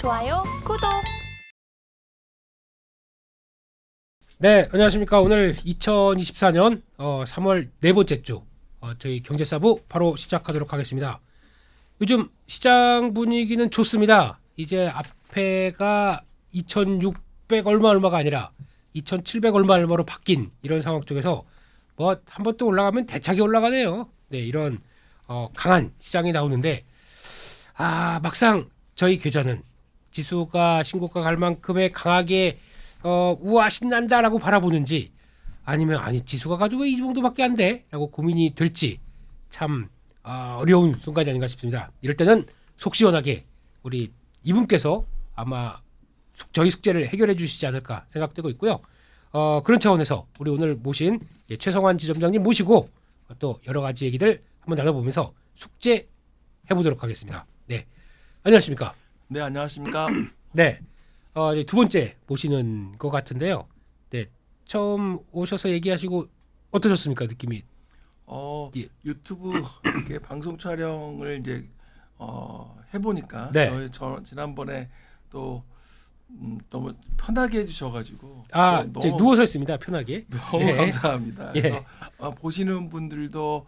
좋아요, 구독. 네, 안녕하십니까. 오늘 2024년 3월 네 번째 주 저희 경제사부 바로 시작하도록 하겠습니다. 요즘 시장 분위기는 좋습니다. 이제 앞에가 2,600 얼마가 아니라 2,700 얼마로 바뀐 이런 상황 쪽에서 뭐 한 번 또 올라가면 대차게 올라가네요. 네, 이런 강한 시장이 나오는데 막상 저희 계좌는 지수가 신고가 갈 만큼의 강하게 우와 신난다라고 바라보는지 아니면 아니 지수가 가지고 왜 이 정도밖에 안 돼? 라고 고민이 될지 참 어려운 순간이 아닌가 싶습니다. 이럴 때는 속 시원하게 우리 이분께서 아마 저희 숙제를 해결해 주시지 않을까 생각되고 있고요. 그런 차원에서 우리 오늘 모신 최성환 지점장님 모시고 또 여러 가지 얘기들 한번 나눠보면서 숙제 해보도록 하겠습니다. 네, 안녕하십니까? 네, 안녕하십니까? 네, 이제 두 번째 모시는 것 같은데요. 네, 처음 오셔서 얘기하시고 어떠셨습니까? 느낌이? 예. 유튜브 이렇게 방송 촬영을 이제 해보니까 네. 저 지난번에 또 너무 편하게 해주셔가지고 저희 누워서 있습니다. 편하게. 너무 네. 감사합니다. 예. 그래서 보시는 분들도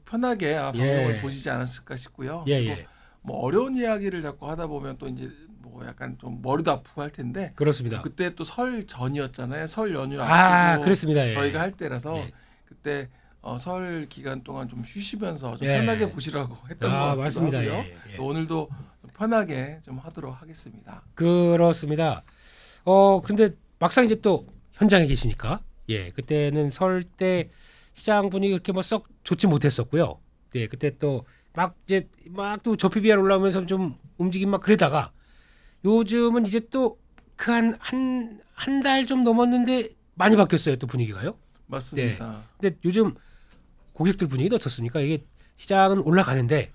편하게 방송을 예. 보시지 않았을까 싶고요. 예, 그리고 예. 뭐 어려운 이야기를 자꾸 하다 보면 또 이제 뭐 약간 좀 머리도 아프고 할 텐데 그렇습니다. 그때 또 설 전이었잖아요. 설 연휴 앞두고 그렇습니다. 예. 저희가 할 때라서 예. 그때 설 기간 동안 좀 쉬시면서 좀 예. 편하게 보시라고 했던 것 같기도 맞습니다. 하고요. 예, 예. 또 오늘도 편하게 좀 하도록 하겠습니다. 그렇습니다. 그런데 막상 이제 또 현장에 계시니까 그때는 설 때 시장 분위기 그렇게 뭐 썩 좋지 못했었고요. 네, 그때 또 막 또 저PBR 올라오면서 좀 움직임 막 그러다가 요즘은 이제 또 그 한 달 좀 넘었는데 많이 바뀌었어요. 또 분위기가요. 맞습니다. 근데 요즘 고객들 분위기도 어떻습니까? 이게 시장은 올라가는데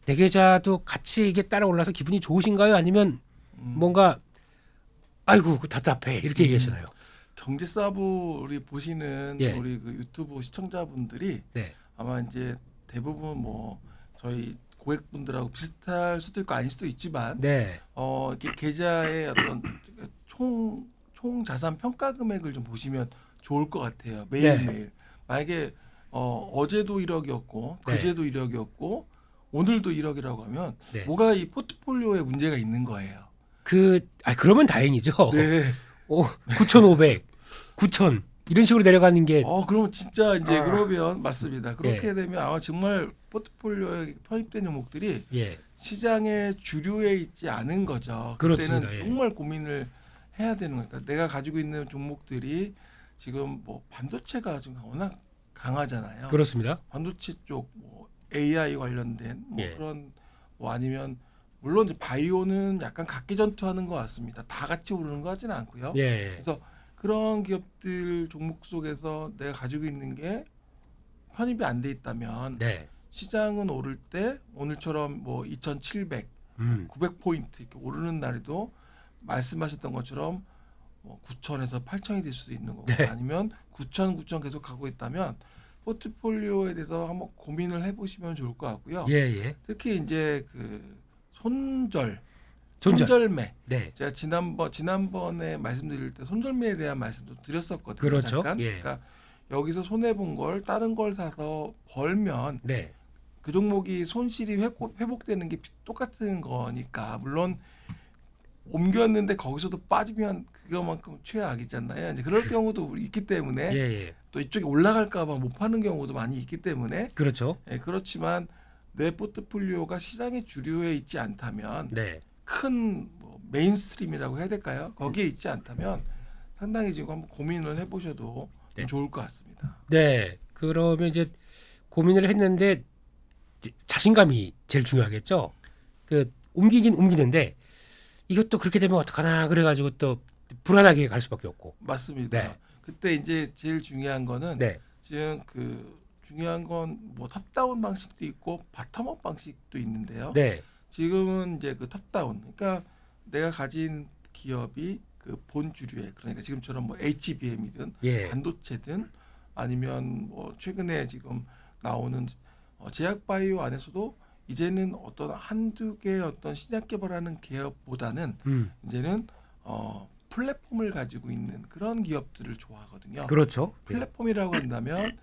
내 계좌도 같이 이게 따라 올라서 기분이 좋으신가요? 아니면 뭔가 아이고 답답해 이렇게 얘기하시나요? 경제사부 우리 보시는 예. 우리 그 유튜브 시청자분들이 네. 아마 이제 대부분 뭐 저희 고객분들하고 비슷할 수도 있고 아닐 수도 있지만 네. 이렇게 계좌의 어떤 총 자산 평가 금액을 좀 보시면 좋을 것 같아요. 매일매일. 만약에 어제도 1억이었고 네. 그제도 1억이었고 오늘도 1억이라고 하면 네. 뭐가 이 포트폴리오에 문제가 있는 거예요. 그러면 다행이죠. 네. 9,500, 9,000 이런 식으로 내려가는 게 그러면 진짜 이제 그러면 맞습니다. 그렇게 예. 되면 아마 정말 포트폴리오에 편입된 종목들이 예. 시장의 주류에 있지 않은 거죠. 그렇습니다. 그때는 예. 정말 고민을 해야 되는 거니까 내가 가지고 있는 종목들이 지금 뭐 반도체가 좀 워낙 강하잖아요. 그렇습니다. 반도체 쪽 뭐 AI 관련된 뭐 예. 그런 뭐 아니면 물론 이제 바이오는 약간 각기 전투하는 것 같습니다. 다 같이 오르는 것 같지는 않고요. 예. 그래서 그런 기업들 종목 속에서 내가 가지고 있는 게 편입이 안 돼 있다면 네. 시장은 오를 때 오늘처럼 뭐 2,700, 900포인트 이렇게 오르는 날에도 말씀하셨던 것처럼 뭐 9,000에서 8,000이 될 수도 있는 거고 네. 아니면 9,000 계속 가고 있다면 포트폴리오에 대해서 한번 고민을 해보시면 좋을 것 같고요. 예. 특히 이제 그 손절. 손절매. 네. 제가 지난번에 말씀드릴 때 손절매에 대한 말씀도 드렸었거든요. 그렇죠. 잠깐. 예. 그러니까 여기서 손해 본 걸 다른 걸 사서 벌면 네. 그 종목이 손실이 회복되는 게 똑같은 거니까 물론 옮겼는데 거기서도 빠지면 그거만큼 최악이잖아요. 이제 그럴 경우도 있기 때문에 예. 또 이쪽이 올라갈까봐 못 파는 경우도 많이 있기 때문에 그렇죠. 그렇지만 내 포트폴리오가 시장의 주류에 있지 않다면 네. 큰 뭐 메인스트림이라고 해야 될까요? 거기에 있지 않다면 상당히 지금 한번 고민을 해보셔도 네. 좋을 것 같습니다. 네. 그러면 이제 고민을 했는데 자신감이 제일 중요하겠죠. 옮기긴 옮기는데 이것도 그렇게 되면 어떡하나 그래가지고 또 불안하게 갈 수밖에 없고. 맞습니다. 네. 그때 이제 제일 중요한 거는 네. 지금 중요한 건 뭐 탑다운 방식도 있고 바텀업 방식도 있는데요. 네. 지금은 이제 그 탑다운, 그러니까 내가 가진 기업이 그 본주류에 그러니까 지금처럼 뭐 HBM이든 예. 반도체든 아니면 뭐 최근에 지금 나오는 제약바이오 안에서도 이제는 어떤 한두 개의 어떤 신약 개발하는 기업보다는 이제는 플랫폼을 가지고 있는 그런 기업들을 좋아하거든요. 그렇죠. 예. 플랫폼이라고 한다면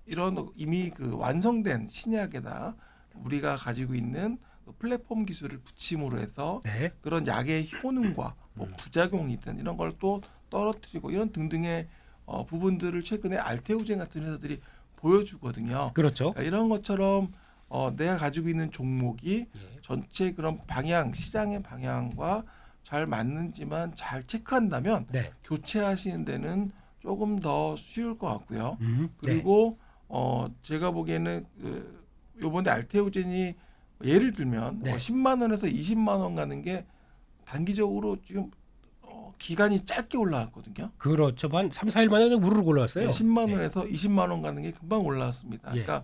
이런 이미 그 완성된 신약에다 우리가 가지고 있는 그 플랫폼 기술을 붙임으로 해서 네. 그런 약의 효능과 뭐 부작용이든 이런 걸 또 떨어뜨리고 이런 등등의 부분들을 최근에 알테오젠 같은 회사들이 보여주거든요. 그렇죠. 그러니까 이런 것처럼 내가 가지고 있는 종목이 예. 전체 그런 방향, 시장의 방향과 잘 맞는지만 잘 체크한다면 네. 교체하시는 데는 조금 더 쉬울 것 같고요. 네. 그리고 제가 보기에는 요번에 알테오젠이 예를 들면 네. 10만 원에서 20만 원 가는 게 단기적으로 지금 기간이 짧게 올라왔거든요. 그렇죠. 한 3, 4일 만에 우르르 올라왔어요. 10만 네. 원에서 20만 원 가는 게 금방 올라왔습니다. 예. 그러니까,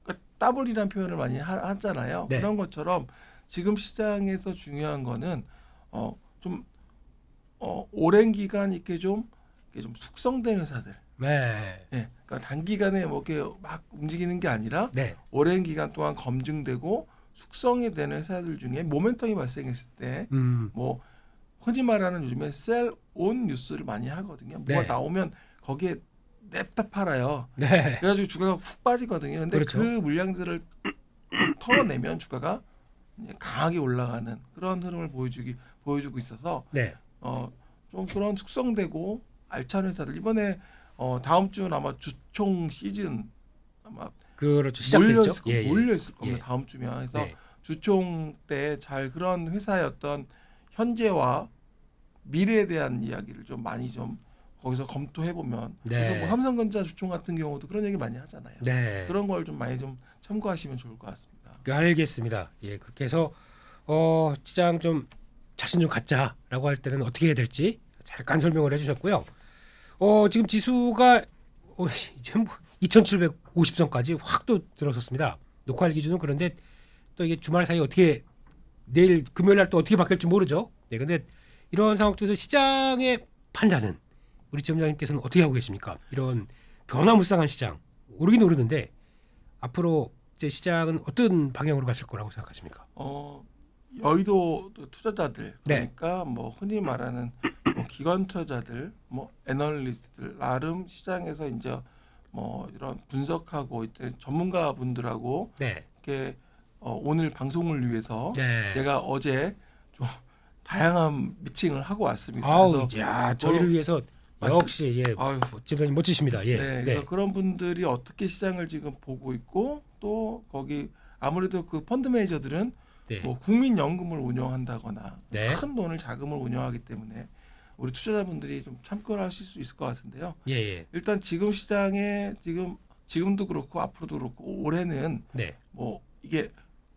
그러니까 더블이라는 표현을 많이 하잖아요. 네. 그런 것처럼 지금 시장에서 중요한 거는 좀 오랜 기간 이렇게 좀 숙성된 회사들. 네. 예, 그러니까 단기간에 뭐 이렇게 막 움직이는 게 아니라 네. 오랜 기간 동안 검증되고 숙성이 되는 회사들 중에 모멘텀이 발생했을 때 뭐 흔히 말하는 요즘에 셀온 뉴스를 많이 하거든요. 뭐가 네. 나오면 거기에 냅다 팔아요. 네. 그래가지고 주가가 훅 빠지거든요. 근데 그렇죠. 그 물량들을 털어내면 주가가 이제 강하게 올라가는 그런 흐름을 보여주고 있어서 네. 좀 그런 숙성되고 알찬 회사들 이번에 다음 주는 아마 주총 시즌 아마 그렇죠. 시작됐죠. 몰려 있을 겁니다. 예. 다음 주면 그래서 네. 주총 때 잘 그런 회사의 어떤 현재와 미래에 대한 이야기를 좀 많이 좀 거기서 검토해 보면 네. 그래서 뭐 삼성전자 주총 같은 경우도 그런 얘기 많이 하잖아요. 네. 그런 걸 좀 많이 좀 참고하시면 좋을 것 같습니다. 알겠습니다. 예, 그렇게 해서 시장 좀 자신 좀 갖자라고 할 때는 어떻게 해야 될지 잠깐 설명을 해주셨고요. 지금 지수가 이제 뭐 2,750선까지 확 또 들어섰습니다. 녹화일 기준은 그런데 또 이게 주말 사이 어떻게 내일 금요일 날 또 어떻게 바뀔지 모르죠. 네, 근데 이런 상황 속에서 시장의 판단은 우리 지점장님께서는 어떻게 하고 계십니까? 이런 변화무쌍한 시장 오르긴 오르는데 앞으로 이제 시장은 어떤 방향으로 갔을 거라고 생각하십니까? 여의도 투자자들 네. 그러니까 뭐 흔히 말하는 뭐 기관 투자자들, 뭐 애널리스트들 나름 시장에서 이제 뭐 이런 분석하고 있던 전문가 분들하고 네. 이렇게 오늘 방송을 위해서 네. 제가 어제 좀 다양한 미팅을 하고 왔습니다. 아우, 그래서 야, 저희를 위해서 역시 예, 아유, 지금 멋지십니다. 예. 네, 그래서 그런 분들이 어떻게 시장을 지금 보고 있고 또 거기 아무래도 그 펀드 매니저들은 네. 뭐 국민연금을 운영한다거나 네. 큰 돈을 자금을 운영하기 때문에 우리 투자자분들이 좀 참고를 하실 수 있을 것 같은데요. 예, 예. 일단 지금 시장에 지금도 그렇고 앞으로도 그렇고 올해는 네. 뭐 이게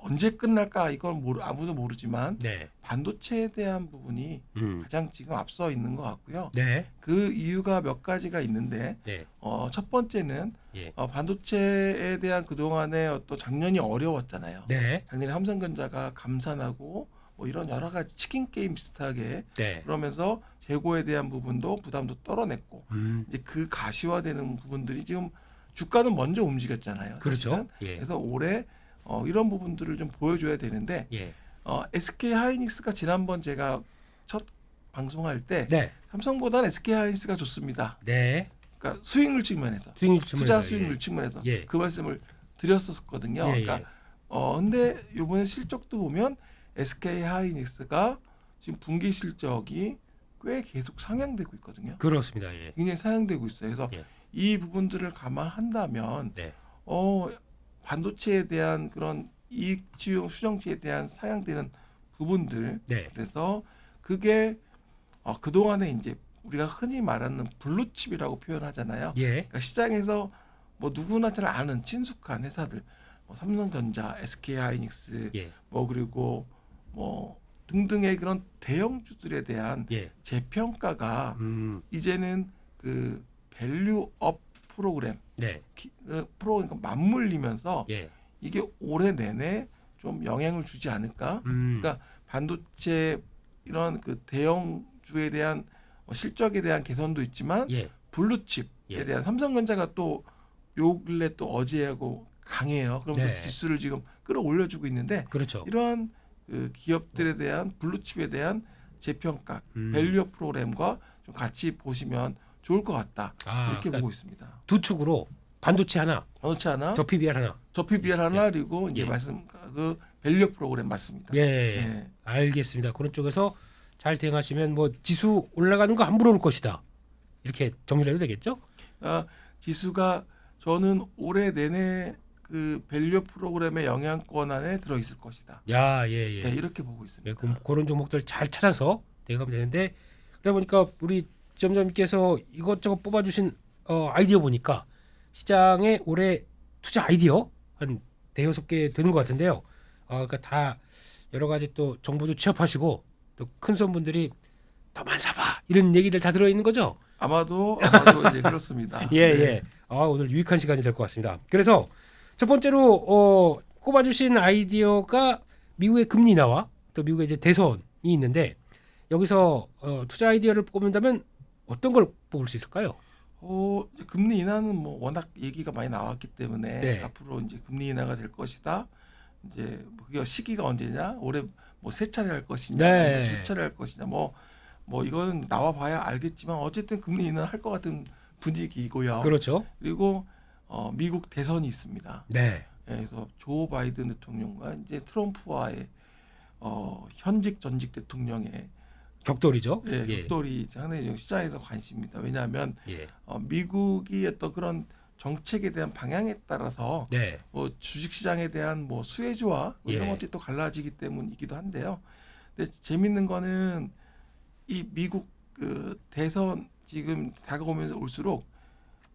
언제 끝날까 이건 아무도 모르지만 네. 반도체에 대한 부분이 가장 지금 앞서 있는 것 같고요. 네. 그 이유가 몇 가지가 있는데 네. 첫 번째는 예. 반도체에 대한 그동안의 어떤 작년이 어려웠잖아요. 네. 작년에 삼성전자가 감산하고 뭐 이런 여러 가지 치킨 게임 비슷하게 네. 그러면서 재고에 대한 부분도 부담도 떨어냈고 음. 이제 그 가시화되는 부분들이 지금 주가는 먼저 움직였잖아요. 그렇죠. 사실은. 예. 그래서 올해 이런 부분들을 좀 보여줘야 되는데 예. SK 하이닉스가 지난번 제가 첫 방송할 때 네. 삼성보다는 SK 하이닉스가 좋습니다. 네. 그러니까 수익률 측면에서 수익률 투자 측면에서, 수익률 예. 측면에서 예. 그 말씀을 드렸었거든요. 예, 그러니까 예. 근데 이번에 실적도 보면 SK 하이닉스가 지금 분기 실적이 꽤 계속 상향되고 있거든요. 그렇습니다. 예. 굉장히 상향되고 있어요. 그래서 예. 이 부분들을 감안한다면 네. 반도체에 대한 그런 이익 지용 수정치에 대한 상향되는 부분들 네. 그래서 그게 그동안에 이제 우리가 흔히 말하는 블루칩이라고 표현하잖아요. 예. 그러니까 시장에서 뭐 누구나 잘 아는 친숙한 회사들, 뭐 삼성전자, SK하이닉스, 예. 뭐 그리고 뭐 등등의 그런 대형주들에 대한 예. 재평가가 이제는 그 밸류업 프로그램, 네. 프로그램과 맞물리면서 예. 이게 올해 내내 좀 영향을 주지 않을까? 그러니까 반도체 이런 그 대형주에 대한 실적에 대한 개선도 있지만 예. 블루칩에 예. 대한 삼성전자가 또 요 근래 또 어제하고 강해요. 그러면서 네. 지수를 지금 끌어올려주고 있는데 그렇죠. 이러한 그 기업들에 대한 블루칩에 대한 재평가, 밸류업 프로그램과 좀 같이 보시면 좋을 것 같다. 이렇게 그러니까 보고 있습니다. 두 축으로 반도체 하나, 반도체 하나, 저 PBR 하나. 저 PBR 하나, 그리고 이제 예. 말씀 그 밸류업 프로그램 맞습니다. 예, 예. 알겠습니다. 그런 쪽에서 잘 대응하시면 뭐 지수 올라가는 거 함부로 올 것이다. 이렇게 정리를 해도 되겠죠? 지수가 저는 올해 내내 그 밸류업 프로그램의 영향권 안에 들어 있을 것이다. 야, 네, 예. 이렇게 보고 있습니다. 예, 그런 종목들 잘 찾아서 대응하면 되는데 그러다 보니까 우리 지점장님께서 이것저것 뽑아주신 아이디어 보니까 시장에 올해 투자 아이디어 한 대여섯 개 되는 것 같은데요. 그러니까 다 여러 가지 또 정보도 취합하시고 또 큰 손분들이 더만 사봐 이런 얘기들 다 들어 있는 거죠. 아마도 이제 그렇습니다. 예, 네. 예. 오늘 유익한 시간이 될 것 같습니다. 그래서 첫 번째로 꼽아주신 아이디어가 미국의 금리 인하와 또 미국의 이제 대선이 있는데 여기서 투자 아이디어를 뽑는다면 어떤 걸 뽑을 수 있을까요? 이제 금리 인하는 뭐 워낙 얘기가 많이 나왔기 때문에 네. 앞으로 이제 금리 인하가 될 것이다. 이제 뭐 그게 시기가 언제냐? 올해 뭐 세 차례 할 것이냐? 네. 뭐 두 차례 할 것이냐? 뭐 이거는 나와 봐야 알겠지만 어쨌든 금리 인하 할 것 같은 분위기이고요. 그렇죠. 그리고 미국 대선이 있습니다. 네. 예, 그래서 조 바이든 대통령과 이제 트럼프와의 현직 전직 대통령의 격돌이죠. 격돌이 상당히 좀 시장에서 관심입니다. 왜냐하면 예. 미국이 어떤 그런 정책에 대한 방향에 따라서 네. 뭐 주식시장에 대한 뭐 수혜주와 뭐 이런 예. 것들이 또 갈라지기 때문이기도 한데요. 근데 재밌는 거는 이 미국 그 대선 지금 다가오면서 올수록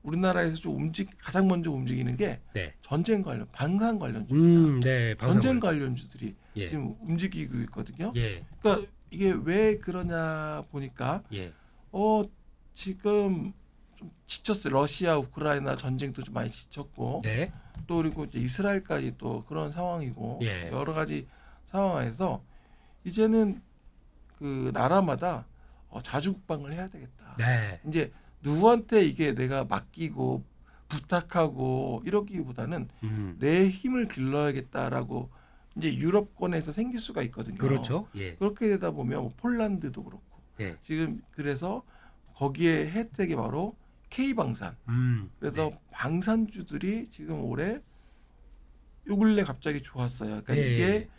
우리나라에서 좀 가장 먼저 움직이는 게 네. 전쟁 관련, 방산 관련주입니다. 네. 전쟁 관련주들이 예. 지금 움직이고 있거든요. 예. 그러니까 이게 왜 그러냐 보니까 예. 지금 좀 지쳤어요. 러시아 우크라이나 전쟁도 좀 많이 지쳤고 네. 또 그리고 이제 이스라엘까지 또 그런 상황이고 예. 여러 가지 상황에서 이제는 그 나라마다 자주 국방을 해야 되겠다. 네. 이제 누구한테 이게 내가 맡기고 부탁하고 이러기보다는 내 힘을 길러야겠다라고 이제 유럽권에서 생길 수가 있거든요. 그렇죠. 예. 그렇게 되다 보면 뭐 폴란드도 그렇고 네. 지금 그래서 거기에 혜택이 바로 K방산. 그래서 네. 방산주들이 지금 올해 요 근래 갑자기 좋았어요. 그러니까 예. 이게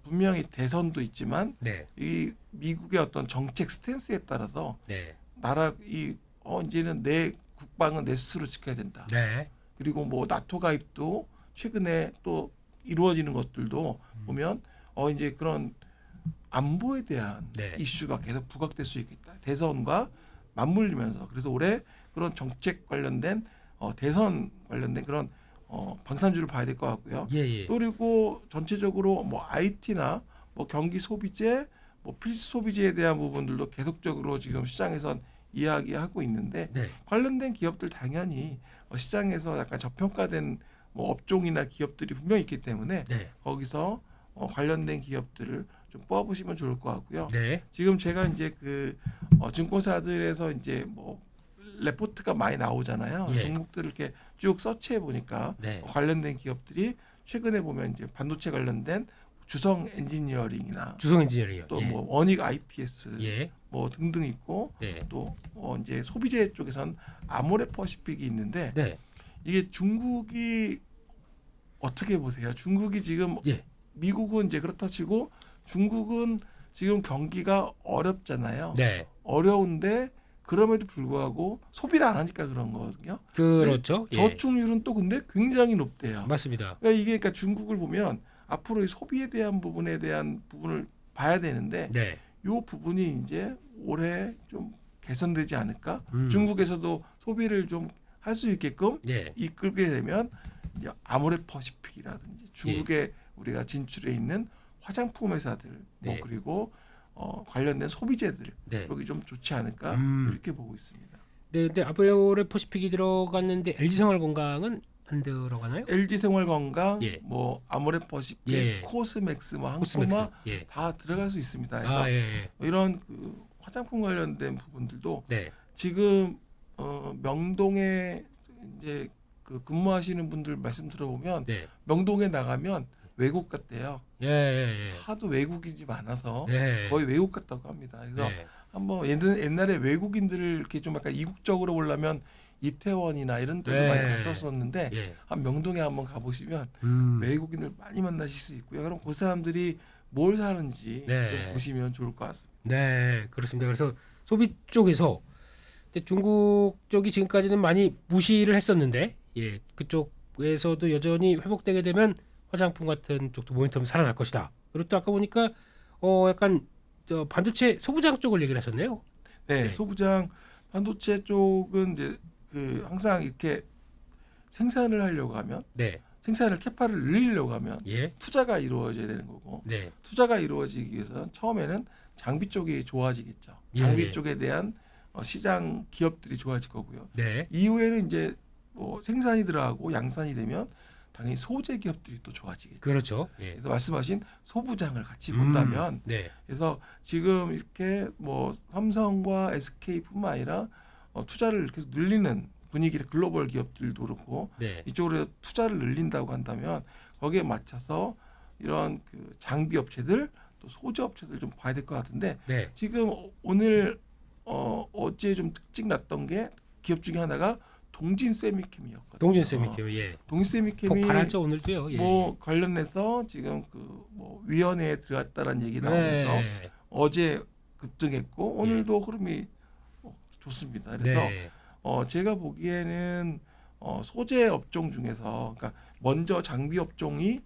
분명히 대선도 있지만 네. 이 미국의 어떤 정책 스탠스에 따라서 네. 이제는 내 국방은 내 스스로 지켜야 된다. 네. 그리고 뭐 나토 가입도 최근에 또 이루어지는 것들도 보면 이제 그런 안보에 대한 네. 이슈가 계속 부각될 수 있겠다. 대선과 맞물리면서 그래서 올해 그런 정책 관련된 대선 관련된 그런 방산주를 봐야 될 것 같고요. 예. 또 그리고 전체적으로 뭐 IT나 뭐 경기 소비재, 뭐 필수 소비재에 대한 부분들도 계속적으로 지금 시장에선 이야기하고 있는데 네. 관련된 기업들 당연히 시장에서 약간 저평가된 뭐 업종이나 기업들이 분명히 있기 때문에 네. 거기서 관련된 기업들을 좀 뽑아보시면 좋을 것 같고요. 네. 지금 제가 이제 그 증권사들에서 이제 뭐 레포트가 많이 나오잖아요. 예. 종목들을 이렇게 쭉 서치해 보니까 네. 관련된 기업들이 최근에 보면 이제 반도체 관련된 주성 엔지니어링이나 주성 엔지니어링이요. 또 뭐 원익 IPS 예. 뭐 등등 있고 네. 또 이제 소비재 쪽에선 아모레 퍼시픽이 있는데 네. 이게 중국이 어떻게 보세요? 중국이 지금 예. 미국은 이제 그렇다 치고 중국은 지금 경기가 어렵잖아요. 네. 어려운데 그럼에도 불구하고 소비를 안 하니까 그런 거거든요. 그렇죠. 예. 저축률은 또 근데 굉장히 높대요. 맞습니다. 그러니까 중국을 보면 앞으로 이 소비에 대한 부분을 봐야 되는데 네. 이 부분이 이제 올해 좀 개선되지 않을까? 중국에서도 소비를 좀 할 수 있게끔 예. 이끌게 되면 이제 아모레 퍼시픽이라든지 중국에 우리가 진출해 있는 화장품 회사들 뭐 네. 그리고 관련된 소비재들 네. 여기 좀 좋지 않을까 이렇게 보고 있습니다. 네, 근데 아모레 퍼시픽이 들어갔는데 LG생활건강은 안 들어가나요? LG생활건강, 예. 뭐 아모레 퍼시픽, 예. 코스맥스, 뭐 코스맥스. 항코마 예. 다 들어갈 수 있습니다. 그래서 예. 이런 그 화장품 관련된 부분들도 네. 지금 명동에 이제 그 근무하시는 분들 말씀 들어보면 네. 명동에 나가면 외국 같대요. 예, 예, 하도 외국인이 많아서 예. 거의 외국 같다고 합니다. 그래서 네. 한번 옛날에 외국인들을 이렇게 좀 약간 이국적으로 보려면 이태원이나 이런 데도 네. 많이 갔었었는데 예. 한 명동에 한번 가보시면 외국인들 많이 만나실 수 있고요. 그럼 그 사람들이 뭘 사는지 네. 좀 보시면 좋을 것 같습니다. 네, 그렇습니다. 그래서 소비 쪽에서 근데 중국 쪽이 지금까지는 많이 무시를 했었는데, 예, 그쪽에서도 여전히 회복되게 되면 화장품 같은 쪽도 모멘텀 살아날 것이다. 그리고 또 아까 보니까 약간 저 반도체 소부장 쪽을 얘기를 하셨네요. 네, 네. 소부장 반도체 쪽은 이제 그 항상 이렇게 생산을 하려고 하면 네, 생산을 캐파를 늘리려고 하면 예, 투자가 이루어져야 되는 거고 네, 투자가 이루어지기 위해서는 처음에는 장비 쪽이 좋아지겠죠. 장비 예. 쪽에 대한 시장 기업들이 좋아질 거고요. 네, 이후에는 이제 뭐 생산이 들어가고 양산이 되면 당연히 소재 기업들이 또 좋아지겠죠. 그렇죠. 예. 그래서 말씀하신 소부장을 같이 본다면 네, 그래서 지금 이렇게 뭐 삼성과 SK뿐만 아니라 투자를 계속 늘리는 분위기를 글로벌 기업들도 그렇고 네, 이쪽으로 투자를 늘린다고 한다면 거기에 맞춰서 이런 그 장비 업체들 또 소재 업체들 좀 봐야 될 것 같은데 네, 지금 오늘 어제 좀 특징 났던 게 기업 중에 하나가 동진 세미캠이었거든요. 동진 세미케어, 예. 동진 세미캠이 폭발하죠 오늘도요. 예. 뭐 관련해서 지금 그 뭐 위원회에 들어갔다는 얘기 나오면서 네, 어제 급등했고 오늘도 흐름이 좋습니다. 그래서 네, 제가 보기에는 소재 업종 중에서 그러니까 먼저 장비 업종이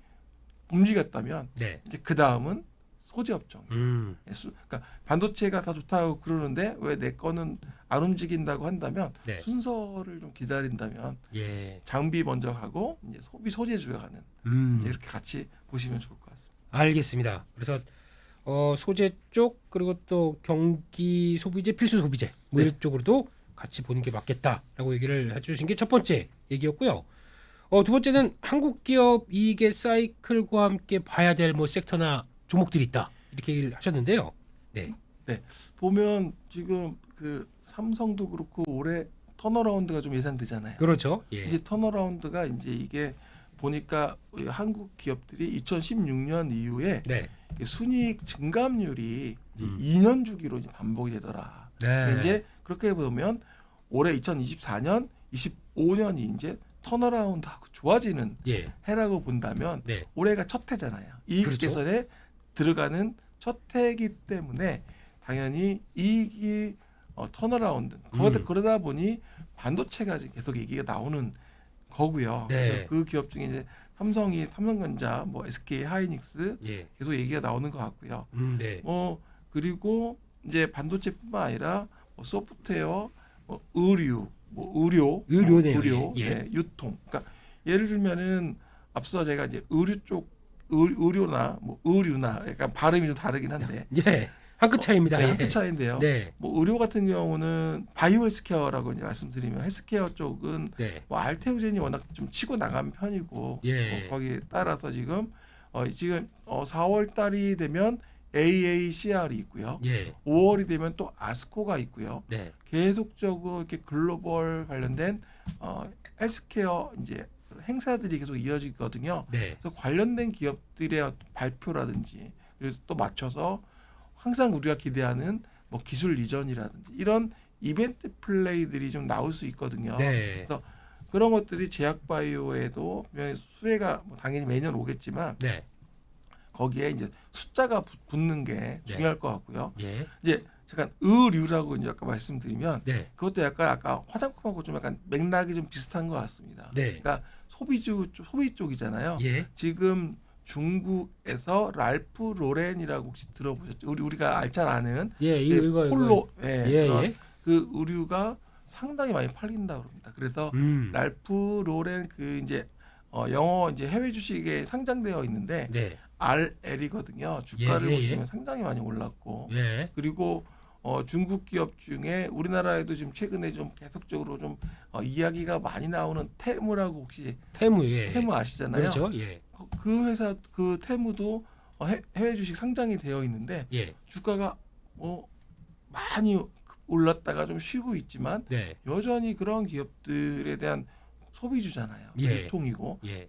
움직였다면 네, 이제 그 다음은 소재 업종. 네. 그러니까 반도체가 다 좋다고 그러는데 왜 내 거는 안 움직인다고 한다면 네. 순서를 좀 기다린다면 예. 장비 먼저 가고 이제 소재주가 가는 이제 이렇게 같이 보시면 좋을 것 같습니다. 알겠습니다. 그래서 소재 쪽 그리고 또 경기 소비재, 필수 소비재 뭐 네. 이런 쪽으로도 같이 보는 게 맞겠다라고 얘기를 해주신 게 첫 번째 얘기였고요. 두 번째는 한국 기업 이익의 사이클과 함께 봐야 될 뭐 섹터나 종목들이 있다 이렇게 얘기를 하셨는데요. 네, 보면 지금 그 삼성도 그렇고 올해 턴어라운드가 좀 예상되잖아요. 그렇죠. 예, 이제 턴어라운드가 이제 이게 보니까 우리 한국 기업들이 2016년 이후에 네, 순이익 증감률이 이제 음. 2년 주기로 이제 반복이 되더라. 네, 이제 그렇게 보면 올해 2024년, 25년이 이제 턴어라운드하고 좋아지는 예, 해라고 본다면 네, 올해가 첫 해잖아요. 이익 그렇죠. 개선에 들어가는 첫 해이기 때문에 당연히 이익이 턴어라운드. 그러다 보니 반도체가 지금 계속 얘기가 나오는 거고요. 네. 그래서 그 기업 중에 이제 삼성전자, 뭐 SK 하이닉스 예, 계속 얘기가 나오는 것 같고요. 네, 그리고 이제 반도체뿐만 아니라 뭐 소프트웨어, 뭐 의료, 의료네요. 의료, 예, 예. 네, 유통. 그러니까 예를 들면은 앞서 제가 이제 의료 쪽 의료나 뭐 의류나 약간 발음이 좀 다르긴 한데 예, 한 끗 차이입니다. 네, 예. 한끗 차이인데요. 네, 뭐 의료 같은 경우는 바이오 헬스케어라고 이제 말씀드리면 헬스케어 쪽은 네, 뭐 알테오젠이 워낙 좀 치고 나간 편이고 예, 거기에 따라서 지금 4월 달이 되면 AACR이 있고요. 예, 5월이 되면 또 아스코가 있고요. 네, 계속적으로 이렇게 글로벌 관련된 헬스케어 이제 행사들이 계속 이어지거든요. 네, 그래서 관련된 기업들의 어떤 발표라든지 그래서 또 맞춰서 항상 우리가 기대하는 뭐 기술 이전이라든지 이런 이벤트 플레이들이 좀 나올 수 있거든요. 네, 그래서 그런 것들이 제약바이오에도 분명히 수혜가 뭐 당연히 매년 오겠지만 네, 거기에 이제 숫자가 붙는 게 중요할 것 같고요. 예, 이제 잠깐 의류라고 이제 아까 말씀드리면 네, 그것도 약간 아까 화장품하고 좀 약간 맥락이 좀 비슷한 것 같습니다. 네, 그러니까 소비 쪽이잖아요. 예, 지금 중국에서 랄프 로렌이라고 혹시 들어보셨죠? 우리가 잘 아는 예, 이거 폴로 예, 그런 예, 그 의류가 상당히 많이 팔린다고 합니다. 그래서 랄프 로렌 그 이제 영어 이제 해외 주식에 상장되어 있는데 네, RL이거든요. 주가를 예, 예, 보시면 상당히 많이 올랐고 예, 그리고 중국 기업 중에 우리나라에도 지금 최근에 좀 계속적으로 좀 이야기가 많이 나오는 테무라고 혹시 태무, 예, 테무 아시잖아요. 그렇죠, 예, 그 회사 그 테무도 해외 주식 상장이 되어 있는데 예, 주가가 뭐 많이 올랐다가 좀 쉬고 있지만 네, 여전히 그런 기업들에 대한 소비주잖아요. 예. 유통이고 예.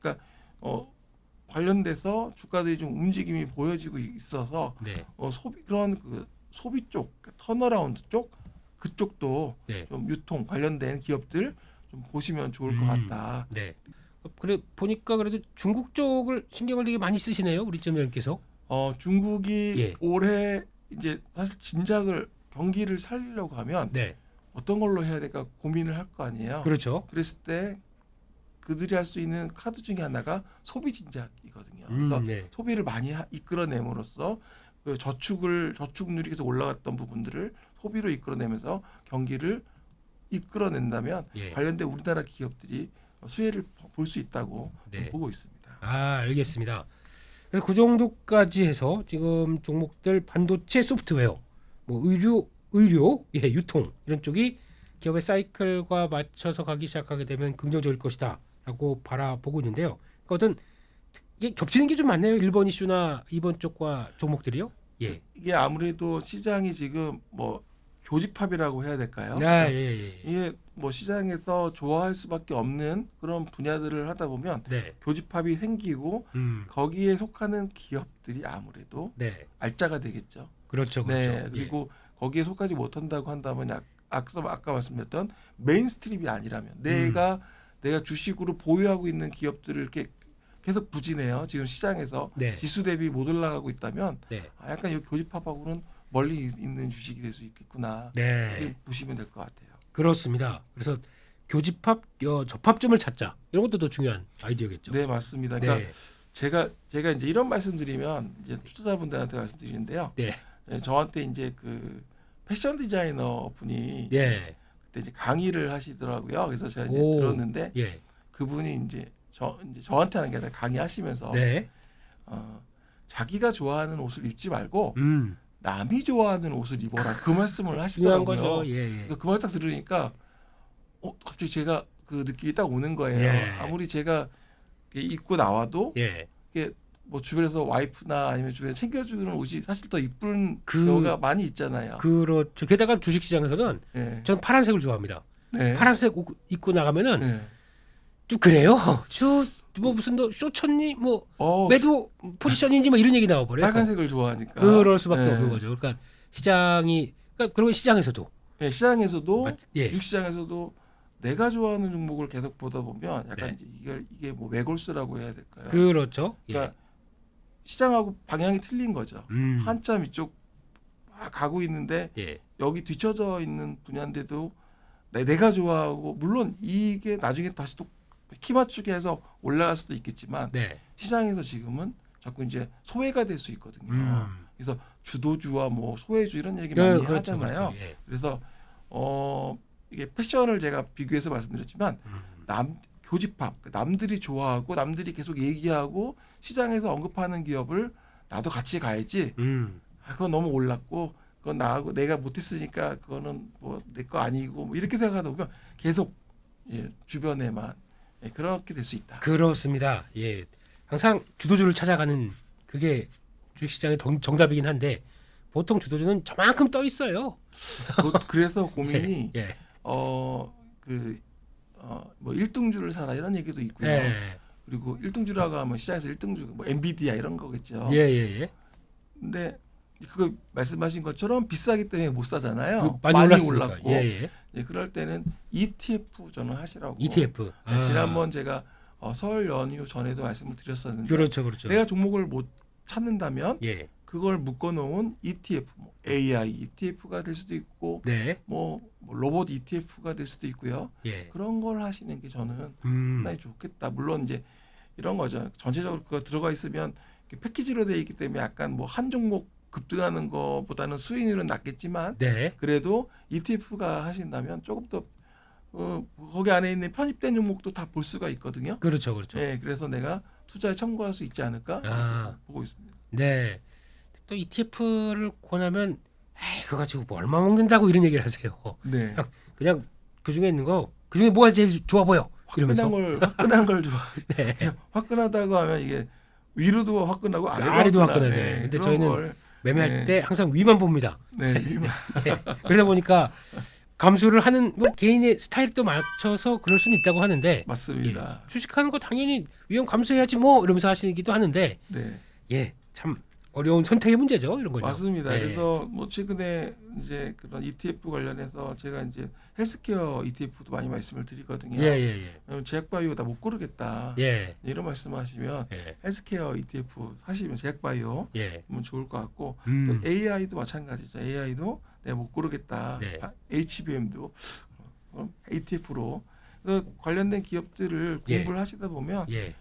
관련돼서 주가들이 좀 움직임이 보여지고 있어서 네. 소비 그런 그 소비 쪽 턴어라운드 쪽 그쪽도 네. 좀 유통 관련된 기업들 좀 보시면 좋을 것 같다. 네. 그래 보니까 그래도 중국 쪽을 신경을 되게 많이 쓰시네요, 우리 점장님께서. 중국이 예. 올해 이제 사실 진작을 경기를 살리려고 하면 네. 어떤 걸로 해야 될까 고민을 할 거 아니에요. 그렇죠. 그랬을 때 그들이 할 수 있는 카드 중에 하나가 소비 진작이거든요. 그래서 네. 소비를 많이 이끌어냄으로써 그 저축률이 계속 올라갔던 부분들을 소비로 이끌어내면서 경기를 이끌어낸다면 예. 관련된 우리나라 기업들이 수혜를 볼 수 있다고 네. 보고 있습니다. 알겠습니다. 그래서 그 정도까지 해서 지금 종목들 반도체, 소프트웨어, 뭐 의료, 예, 유통 이런 쪽이 기업의 사이클과 맞춰서 가기 시작하게 되면 긍정적일 것이다라고 바라보고 있는데요. 그러니까 어떤 이게 겹치는 게 좀 많네요. 1번 이슈나 2번 쪽과 종목들이요. 예. 이게 아무래도 시장이 지금 뭐 교집합이라고 해야 될까요? 예. 이게 뭐 시장에서 좋아할 수밖에 없는 그런 분야들을 하다 보면 네. 교집합이 생기고 거기에 속하는 기업들이 아무래도 네. 알짜가 되겠죠. 그렇죠. 네. 예. 그리고 거기에 속하지 못한다고 한다면 아까 말씀드렸던 메인스트림이 아니라면 내가 주식으로 보유하고 있는 기업들을 이렇게 계속 부진해요. 지금 시장에서 네. 지수 대비 못 올라가고 있다면 네. 약간 이 교집합하고는 멀리 있는 주식이 될 수 있겠구나. 네. 이렇게 보시면 될 것 같아요. 그렇습니다. 그래서 교집합, 접합점을 찾자. 이런 것도 더 중요한 아이디어겠죠. 네, 맞습니다. 그러니까 네. 제가 이제 이런 말씀드리면 이제 투자자분들한테 말씀드리는데요. 네. 저한테 이제 그 패션 디자이너 분이 예. 그때 이제 강의를 하시더라고요. 그래서 제가 이제 오. 들었는데 예. 그분이 이제 저한테 하는 게 아니라 강의하시면서 네. 자기가 좋아하는 옷을 입지 말고 남이 좋아하는 옷을 입어라 그 말씀을 중요한 하시더라고요. 거죠. 예. 그래서 그 말 딱 들으니까 갑자기 제가 그 느낌이 딱 오는 거예요. 예. 아무리 제가 입고 나와도 예. 이게 뭐 주변에서 와이프나 아니면 주변에 챙겨주는 옷이 사실 더 이쁜 그- 경우가 많이 있잖아요. 그렇죠. 게다가 주식 시장에서는 네. 저는 파란색을 좋아합니다. 네. 파란색 옷 입고 나가면은 네. 좀 그래요. 뭐 무슨 너 쇼쳤니? 뭐 매도 포지션인지 뭐 이런 얘기 나와 버려요. 빨간색을 좋아하니까 그럴 수밖에 네. 없는 거죠. 그러니까 시장이 그리고 시장에서도 네, 시장에서도 예. 주식시장에서도 내가 좋아하는 종목을 계속 보다 보면 약간 네. 이제 이게 뭐 외골수라고 해야 될까요? 그렇죠. 예. 그러니까 시장하고 방향이 틀린 거죠. 한참 이쪽 막 가고 있는데 예. 여기 뒤쳐져 있는 분야인데도 내가 좋아하고 물론 이게 나중에 다시 또 키 맞추게 해서 올라갈 수도 있겠지만 네. 시장에서 지금은 자꾸 이제 소외가 될 수 있거든요. 그래서 주도주와 뭐 소외주 이런 얘기 많이 그렇죠, 하잖아요. 그렇죠. 예. 그래서 이게 패션을 제가 비교해서 말씀드렸지만 교집합 남들이 좋아하고 남들이 계속 얘기하고 시장에서 언급하는 기업을 나도 같이 가야지. 그건 너무 올랐고 그건 나하고 내가 못했으니까 그거는 뭐 내 거 아니고 뭐 이렇게 생각하다 보면 계속 주변에만 그렇게 될 수 있다. 그렇습니다. 예. 항상 주도주를 찾아가는 그게 주식시장의 정답이긴 한데 보통 주도주는 저만큼 떠 있어요. 그래서 고민이 예. 뭐 1등주를 사라 이런 얘기도 있고요. 예. 그리고 1등주라고 하면 시장에서 1등주 뭐 엔비디아 이런 거겠죠. 예. 근데 그거 말씀하신 것처럼 비싸기 때문에 못 사잖아요. 많이 올랐고. 올랐고. 예. 그럴 때는 ETF 저는 하시라고. ETF. 네, 지난번 제가 설 연휴 전에도 말씀을 드렸었는데 그렇죠. 내가 종목을 못 찾는다면 예. 그걸 묶어놓은 ETF, 뭐 AI ETF가 될 수도 있고 네. 뭐 로봇 ETF가 될 수도 있고요. 예. 그런 걸 하시는 게 저는 상당히 좋겠다. 물론 이제 이런 거죠. 전체적으로 그거 들어가 있으면 패키지로 되어 있기 때문에 약간 뭐 한 종목 급등하는 것보다는 수익률은 낮겠지만 네. 그래도 ETF가 하신다면 조금 더 거기 안에 있는 편입된 종목도 다 볼 수가 있거든요. 그렇죠. 네, 그래서 내가 투자에 참고할 수 있지 않을까 이렇게 보고 있습니다. 네. 또 ETF를 권하면 그거 가지고 뭐 얼마 먹는다고 이런 얘기를 하세요. 네. 그냥 그 중에 있는 거 그 중에 뭐가 제일 좋아 보여? 이러면서. 화끈한 걸 좋아. 네. 화끈하다고 하면 이게 위로도 화끈하고 아래도 화끈하네. 네, 근데 그런 저희는 걸, 매매할 네. 때 항상 위만 봅니다. 네, 그러다 보니까 감수를 하는 뭐 개인의 스타일에 또 맞춰서 그럴 수는 있다고 하는데 맞습니다. 주식하는 거 당연히 위험 감수해야지 뭐 이러면서 하시기도 하는데 네. 예, 참 어려운 선택의 문제죠 이런 거죠. 맞습니다. 네. 그래서 뭐 최근에 이제 그런 ETF 관련해서 제가 이제 헬스케어 ETF도 많이 말씀을 드리거든요. 예. 제약바이오 다 못 고르겠다. 예. 이런 말씀하시면 예. 헬스케어 ETF 사시면 제약바이오 예. 면 좋을 것 같고 음. 또 AI도 마찬가지죠. AI도 내가 못 고르겠다. 네. HBM도 ETF로 관련된 기업들을 예. 공부를 하시다 보면 예.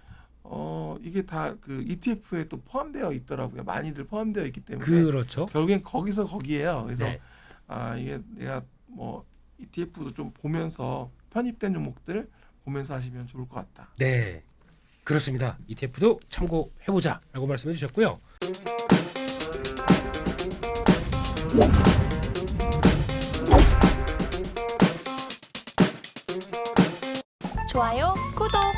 이게 다 그 ETF에 또 포함되어 있더라고요. 많이들 포함되어 있기 때문에 그렇죠. 결국엔 거기서 거기에요. 그래서 네. 이게 내가 뭐 ETF도 좀 보면서 편입된 종목들 보면서 하시면 좋을 것 같다. 네. 그렇습니다. ETF도 참고해보자라고 말씀해 주셨고요. 좋아요, 구독.